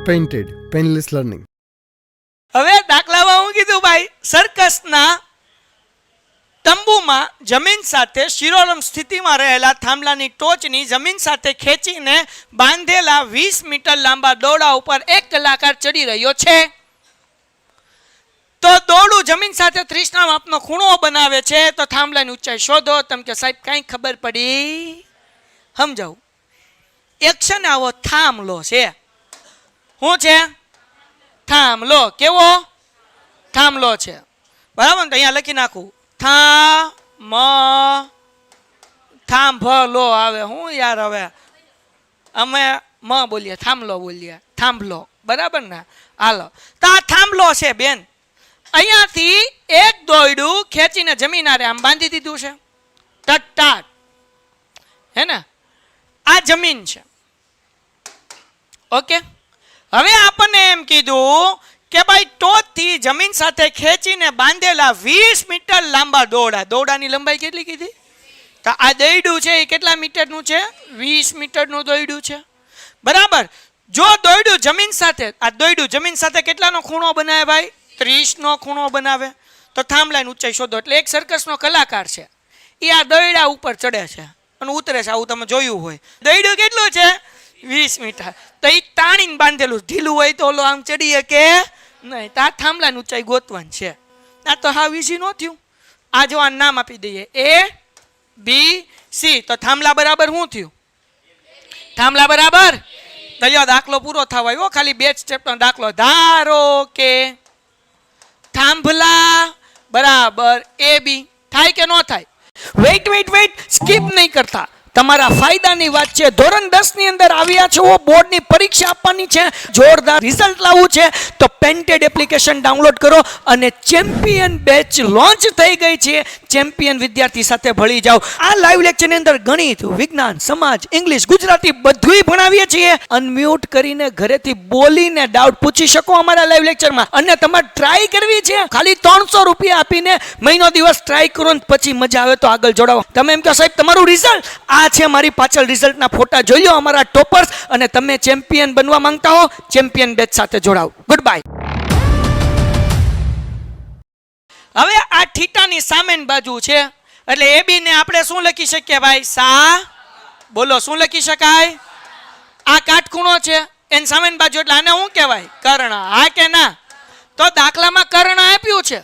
Painted painless learning. હવે દાખલામાં હું કીધું ભાઈ, સર્કસના તંબુમાં જમીન સાથે શિરોરમ સ્થિતિમાં રહેલા થાંભલાની ટોચની જમીન સાથે ખેંચીને બાંધેલા 20 મીટર લાંબા દોરડા ઉપર એક કલાકાર ચડી રહ્યો છે. તો દોરડું જમીન સાથે 30 માપનો ખૂણો બનાવે છે. તો થાંભલાની ઊંચાઈ શોધો. તમે કે સાહેબ કઈ ખબર પડી? સમજાવું. એક્શન આવો થાંભલો છે. શું છે? થાંભલો. કેવો થાંભલો છે? બરાબર ને? તો અહીંયા લખી નાખું થાંભલો આવે. હું યાર હવે અમે બોલીએ, થાંભલો બોલીએ, થાંભલો. બરાબર ને? હાલો, તો આ થાંભલો છે બેન. અહીંયાથી એક દોરડું ખેંચીને જમીન આરે આમ બાંધી દીધું છે ટટાટ, હે ને? આ જમીન છે. ઓકે. હવે આપણને એમ કીધું કે ભાઈ ટોચથી જમીન સાથે ખેંચીને બાંધેલા 20 મીટર લાંબા દોરડા. દોરડાની લંબાઈ કેટલી કીધી? તો આ દોરડું છે એ કેટલા મીટરનું છે? 20 મીટરનું દોરડું છે. બરાબર. જો દોરડું જમીન સાથે, આ દોરડું જમીન સાથે કેટલાનો ખૂણો બનાવે ભાઈ? 30 નો ખૂણો બનાવે. તો થાંભલાની ઊંચાઈ શોધો. એટલે એક સર્કસનો કલાકાર છે, એ આ દોરડા ઉપર ચડે છે અને ઉતરે છે. આવું તમે જોયું હોય. દોરડું કેટલું છે? 20 મીટર. તો એ તાણીને બાંધેલું. ઢીલું હોય તો ઓલો આમ ચડી શકે નહીં. તો આ થાંભલાની ઊંચાઈ ગોતવાની છે. આ તો હાવ ઈઝી ન થયું. આ જો આ નામ આપી દઈએ ABC. તો થાંભલા બરાબર શું થયું? થાંભલા બરાબર. તો દાખલો પૂરો થવા આવ્યો. ખાલી 2 સ્ટેપનો દાખલો. ધારો કે થાંભલા બરાબર AB. થાય કે ન થાય? વેઇટ સ્કીપ નહીં કરતા. તમારા ફાયદાની વાત છે. ધોરણ 10 ની અંદર આવ્યા છો, બોર્ડની પરીક્ષા આપવાની છે, જોરદાર રિઝલ્ટ લાવવું છે, તો પેન્ટેડ એપ્લિકેશન ડાઉનલોડ કરો અને ચેમ્પિયન બેચ લોન્ચ થઈ ગઈ છે. ચેમ્પિયન વિદ્યાર્થી સાથે ભળી જાઓ. આ લાઈવ લેક્ચરની અંદર ગણિત, વિજ્ઞાન, સમાજ, ઇંગ્લિશ, ગુજરાતી બધુંય ભણાવીએ છીએ. અનમ્યુટ કરીને ઘરેથી બોલીને ડાઉટ પૂછી શકો અમારા લાઈવ લેક્ચરમાં. અને તમારે ટ્રાય કરવી છે, ખાલી 300 રૂપિયા આપીને મહિનો દિવસ ટ્રાય કરો ને પછી મજા આવે તો આગળ જોડાવો. તમે એમ કહો સાહેબ તમારું રિઝલ્ટ આ છે, મારી પાછળ રિઝલ્ટના ફોટા જોઈ લો અમારા ટોપર્સ. અને તમે ચેમ્પિયન બનવા માંગતા હો, ચેમ્પિયન બેચ સાથે જોડાઓ. Good bye. હવે આ થીટાની સામેની બાજુ છે એટલે AB ને આપણે શું લખી શકીએ ભાઈ? સા. બોલો શું લખી શકાય? આ કાટખૂણો છે એની સામેની બાજુ એટલે આને શું કહેવાય? કર્ણ. હા કે ના? તો દાખલામાં કર્ણ આપ્યું છે,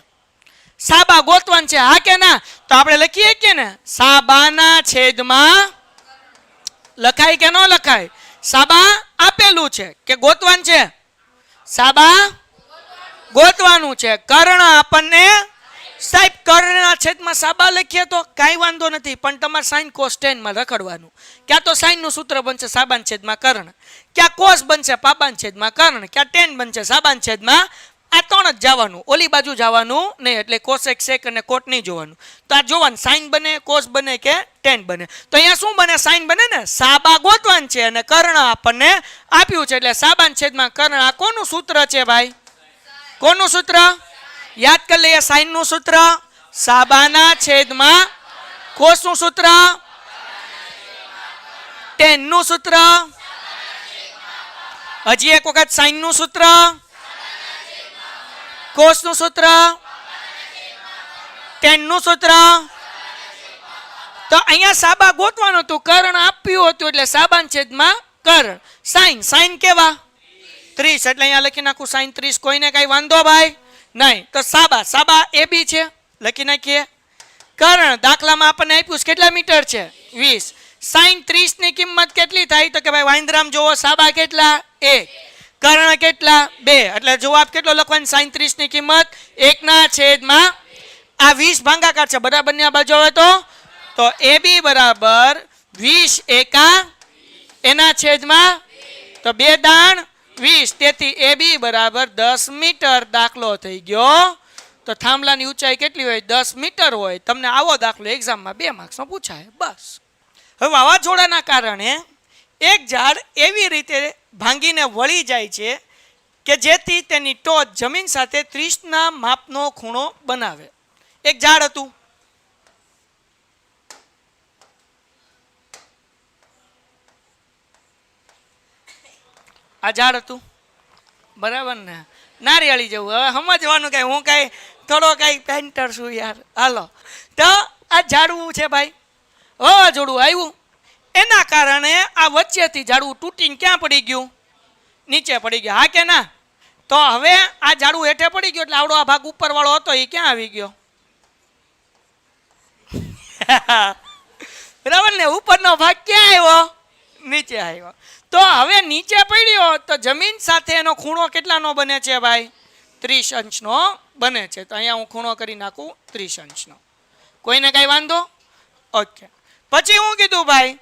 સાબા ગોતવાન છે. હા કે ના? તો આપણે લખીએ કે ને સાબાના છેદમાં. લખાય કે ન લખાય? સાબા આપેલું છે કે ગોતવાન છે? સાબા ગોતવાનું છે. કર્ણ આપણને સાહેબ કર્ણના છેદમાં સાબા લખીએ તો કાંઈ વાંધો નથી, પણ તમારે સાઈન કોસ ટેન માં રખડવાનું. ક્યાં તો સાઈન નું સૂત્ર બનશે સાબાન છેદમાં કર્ણ, ક્યાં કોસ બનશે પાબાન છેદમાં કર્ણ, ક્યાં ટેન બનશે સાબાન છેદમાં. આ 3 જ જવાનું, ઓલી બાજુ જવાનું નહીં. એટલે કોસેક સેક અને કોટ નહીં જોવાનું. તો આ જોવાનું સાઈન બને, કોસ બને કે ટેન બને. તો અહીંયા શું બને? સાઈન બને ને. સાબા ગોતવાન છે અને કર્ણ આપણને આપ્યું છે એટલે સાબાન છેદમાં કર્ણ. આ કોનું સૂત્ર છે ભાઈ? કોનું સૂત્ર? યાદ કરી લઈએ. સાઈન નું સૂત્ર સાબાના છેદમાં કોસ નું સૂત્ર ટેન નું સૂત્ર. હજી એક વખત સાઈન નું સૂત્ર કોસ નું સૂત્ર ટેન નું સૂત્ર. તો અહીંયા સાબા ગોતવાનું હતું, કર્ણ આપ્યું હતું એટલે સાબાન છેદમાં કર્ણ. સાઈન કેવા? 30 એટલે અહીંયા લખી નાખું સાઈન 30. કોઈને કઈ વાંધો ભાઈ નહીં? તો સાબા AB છે, લખી નાખીએ. કર્ણ દાખલામાં આપણને આપ્યું કેટલા મીટર છે? 20. સાઈન 30 ની કિંમત કેટલી થાય? તો કે ભાઈ વાંદરામ જોવો, સાબા કેટલા? 1, કર્ણ કેટલા? 2. એટલે જવાબ કેટલો લખવાનો? સાઈન 30 ની કિંમત 1 ના છેદમાં આ 20 ભાગાકાર છે બરાબરની આ બાજુ આવે તો AB બરાબર 20 એકા એના છેદમાં તો 2 દાણ 20. તેથી AB બરાબર 10 મીટર. દાખલો થઈ ગયો. તો થાંભલાની ઊંચાઈ કેટલી હોય? 10 મીટર હોય. તમને આવો દાખલો એક્ઝામમાં 2 માર્ક્સનો પૂછાય બસ. હવે વાવાઝોડાના કારણે એક ઝાડ એવી રીતે ભાંગીને વળી જાય છે કે જેથી તેની ટોચ જમીન સાથે 30 માપનો ખૂણો બનાવે. એક ઝાડ હતું, આ ઝાડ હતું. બરાબર ને, નારિયેળી જેવું. હવે સમજવાનું કઈ હું કઈ થોડો કઈ પેન્ટર છું યાર. હાલો, તો આ ઝાડવું છે ભાઈ, વાવાઝોડું આવ્યું એના કારણે આ વચ્ચેથી ઝાડવું તૂટીને ક્યાં પડી ગયું? નીચે પડી ગયું. હા કે ના? તો હવે આ ઝાડવું હેઠે પડી ગયું એટલે આવડો આ ભાગ ઉપર વાળો હતો એ ક્યાં આવી ગયો? બરાબર ને, ઉપરનો ભાગ ક્યાં આવ્યો? નીચે આવ્યો. તો હવે નીચે પડ્યો તો જમીન સાથે એનો ખૂણો કેટલાનો બને છે ભાઈ? 30 અંશનો બને છે. તો અહીંયા હું ખૂણો કરી નાખું 30 અંશનો. કોઈને કઈ વાંધો? ઓકે. પછી હું કીધું ભાઈ,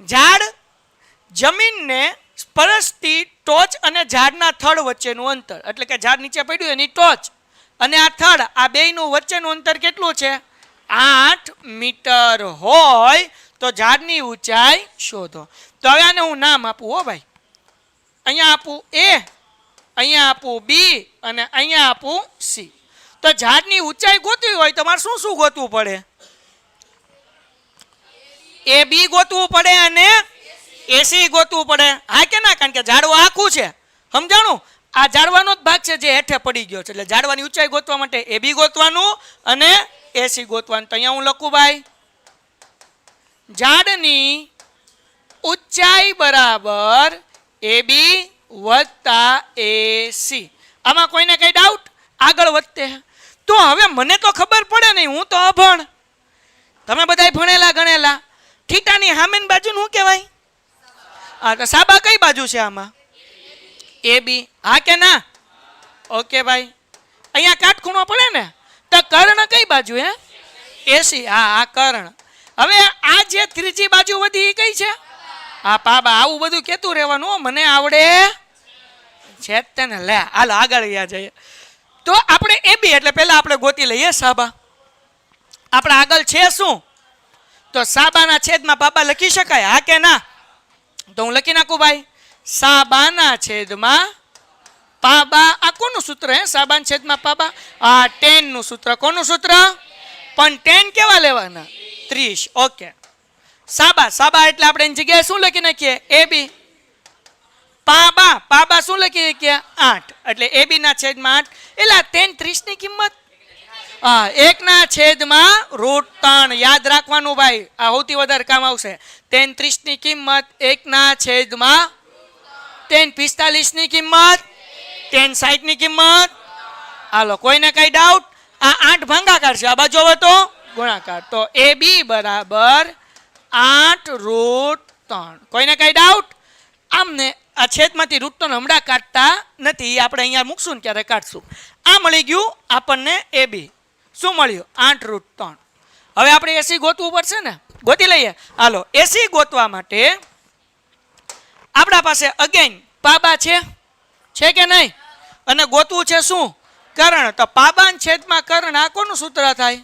ઝાડ જમીનને સ્પર્શતી ટોચ અને ઝાડના થડ વચ્ચેનું અંતર, એટલે કે ઝાડ નીચે પડ્યું એની ટોચ અને આ થડ, આ બેયનું વચ્ચેનું અંતર કેટલું છે? 8 મીટર હોય તો ઝાડની ઊંચાઈ શોધો. તો હવે આને હું નામ આપું હો ભાઈ. અહીંયા આપું A, અહીંયા આપું B અને અહીંયા આપું C. તો ઝાડની ઊંચાઈ ગોતવી હોય તો મારે શું શું ગોતવું પડે? AB ગોતવું પડે અને AC ગોતવું પડે. હા કે ના? કારણ કે ઝાડવા આખું છે, સમજાણું? આ ઝાડવાનો જ ભાગ છે જે હેઠે પડી ગયો છે, એટલે ઝાડવાની ઊંચાઈ ગોતવા માટે AB ગોતવાનું અને AC ગોતવાનું. તો અહીંયા હું લખું ભાઈ, ઝાડની ઊંચાઈ બરાબર AB વત્તા AC. આમાં કોઈને કઈ ડાઉટ? આગળ વધતે તો હવે મને તો ખબર પડે નહીં, હું તો અભણ. તમે બધાય ભણેલા ગણેલા. થીટાની સામેની બાજુ શું કહેવાય? હા, તો સાબા કઈ બાજુ છે આમાં? AB. હા કે ના? ઓકે ભાઈ. અહીંયા કાટખૂણો પડે ને, તો કર્ણ કઈ બાજુ? હે, AC. હા, આ કર્ણ. હવે આ જે ત્રીજી બાજુ વધી એ કઈ છે? હા, પાબા. આવું બધું કેતું રહેવાનું, મને આવડે છે તેને. લે હાલો આગળ ગયા જઈએ. તો આપણે AB એટલે પહેલા આપણે ગોતી લઈએ સાબા. આપણે આગળ છે શું? તો સાબાના છેદમાં પાબા લખી શકાય? હા કે ના? તો હું લખી નાખું ભાઈ, સાબાના છેદમાં પાબા. આ કોનું સૂત્ર હે? સાબાના છેદમાં પાબા. આ tan નું સૂત્ર. કોનું સૂત્ર? પણ tan કેવા લેવાના? 30. ઓકે. સાબા, સાબા એટલે આપણે એની જગ્યાએ શું લખી નાખીએ? AB. પાબા, પાબા શું લખી નાખીએ? 8. એટલે AB ના છેદમાં 8. એટલે tan 30 ની કિંમત 1 ના છેદમાં √3. યાદ રાખવાનું ભાઈ, આ સૌથી વધારે કામ આવશે. tan 30 ની કિંમત 1 ના છેદમાં tan 45 ની કિંમત, tan 60 ની કિંમત. હાલો, કોઈને કઈ ડાઉટ? આ 8 ભાગાકાર છે, આ બાજુ હવે તો ગુણાકાર. તો AB બરાબર 8√3. કોઈને કઈ ડાઉટ? આમને આ છેદમાંથી √3 હમણાં કાઢતા નથી, આપણે અહીંયા મૂકશું ને ક્યારે કાઢશું. આ મળી ગયું આપણને AB. શું મળ્યું? 8√3. હવે આપણે AC ગોતવું પડશે ને, ગોતી લઈએ. હાલો, AC ગોતવા માટે આપણા પાસે અગેન પાબા છે કે નહીં? અને ગોતવું છે શું? કર્ણ. તો પાબાના છેદમાં કર્ણ, આ કોનું સૂત્ર થાય?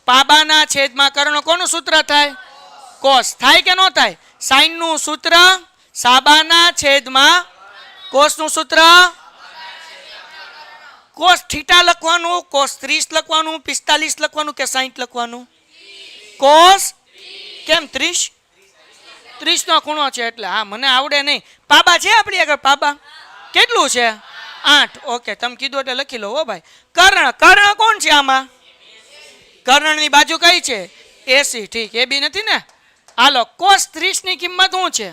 પાબાના છેદમાં કર્ણ કોનું સૂત્ર થાય? કોસ. થાય કે ન થાય? સાઈન નું સૂત્ર. સાબાના છેદમાં કોસ નું સૂત્ર. કોસ થીટા લખવાનું, કોસ 30 લખવાનું, 45 લખવાનું કે 60 લખવાનું? કોસ. કેમ 30? 30 નો ખૂણો છે એટલે. હા, મને આવડે નહીં. પાબા છે આપણી આગળ? પાબા કેટલું છે? 8. ઓકે, તમે કીધું એટલે લખી લો હો ભાઈ. કર્ણ, કર્ણ કોણ છે આમાં? કર્ણની બાજુ કઈ છે? AC. ઠીક, AB નથી ને? હાલો, કોસ 30 ની કિંમત શું છે?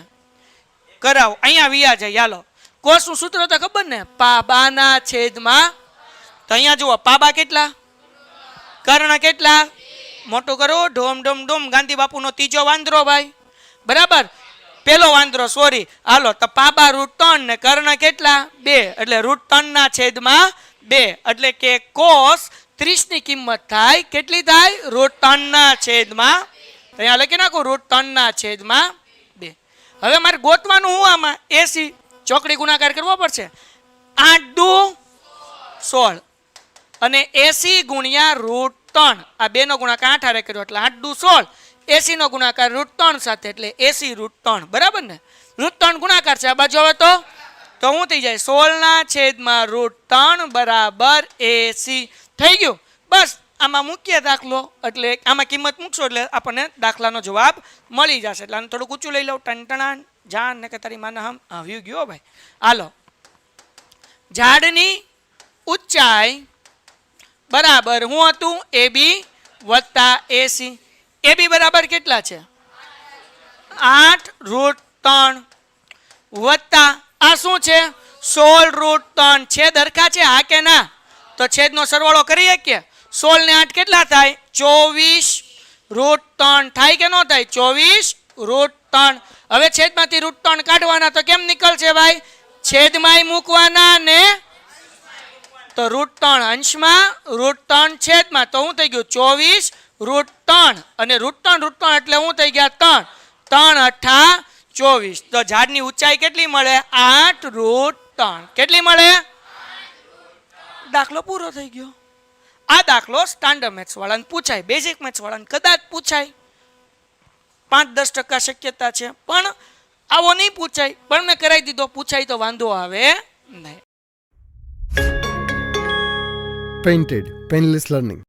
કરાવો, અહીંયા વિયા જાય. હાલો, કોસ નું સૂત્ર તો ખબર ને? પાબાના છેદમાં. તો અહીંયા જુઓ, પાબા કેટલા? કર્ણ કેટલા? મોટું કરો. ઢોમ ઢોમ ઢોમ. ગાંધી બાપુનો ત્રીજો વાંદરો ભાઈ. બરાબર, પેલો વાંદરો, સોરી. હાલો, તો પાબા √3 ને કર્ણ કેટલા? 2. એટલે √3 ના છેદમાં 2. એટલે કે કોસ 30 ની કિંમત થાય કેટલી થાય? √3 ના છેદમાં. અહીંયા લખી નાખું √3 ના છેદમાં 2. હવે મારે ગોતવાનું હું આમાં? AC. ચોકડી ગુણાકાર કરવો પડશે. 8 દુ 16 અને AC ગુણ્યા √3. આ 2 નો ગુણાકાર 8 હારે કર્યો એટલે 8 દુ 16. AC નો ગુણાકાર √3 સાથે એટલે AC √3. બરાબર ને? √3 ગુણાકાર છે આ બાજુ. હવે તો શું થઈ જાય? 16 ના છેદમાં √3 બરાબર AC. થઈ ગયું. બસ આમાં મૂકીએ દાખલો, એટલે આમાં કિંમત મૂકશો એટલે આપણને દાખલાનો જવાબ મળી જશે. એટલે આને થોડુંક ઊંચું લઈ લઉં. ટણટણા જાન ને કે તારી માના હમ આવ્યું ગયો ભાઈ. હાલો, ઝાડની ઊંચાઈ બરાબર હું હતું AB વત્તા AC. AB બરાબર કેટલા છે? 8√3 વત્તા આ શું છે? 16√3. છેદ હરખા છે હા કે ના? તો છેદનો સરવાળો કરીએ કે 16 ને 8 કેટલા થાય? 24√3 થાય કે ન થાય? 24√3. હવે છેદમાંથી √3 કાઢવાના તો કેમ નીકળશે ભાઈ? છેદમાં મૂકવાના ને તો √3 અંશમાં √3 છેદમાં તો શું થઈ ગયું? 24√3 અને √3 એટલે શું થઈ ગયા? 3 8 24. તો ઝાડની ઊંચાઈ કેટલી મળે? 8√3. કેટલી મળે? દાખલો પૂરો થઈ ગયો. આ દાખલો સ્ટાન્ડર્ડ મેથ્સ વાળાને પૂછાય, બેઝિક મેથ્સ વાળાને કદાચ પૂછાય, 5-10% શક્યતા છે, પણ આવો નહીં પૂછાય. પણ મેં કરાવી દીધો, પૂછાય તો વાંધો આવે નહીં. Painted Painless Learning.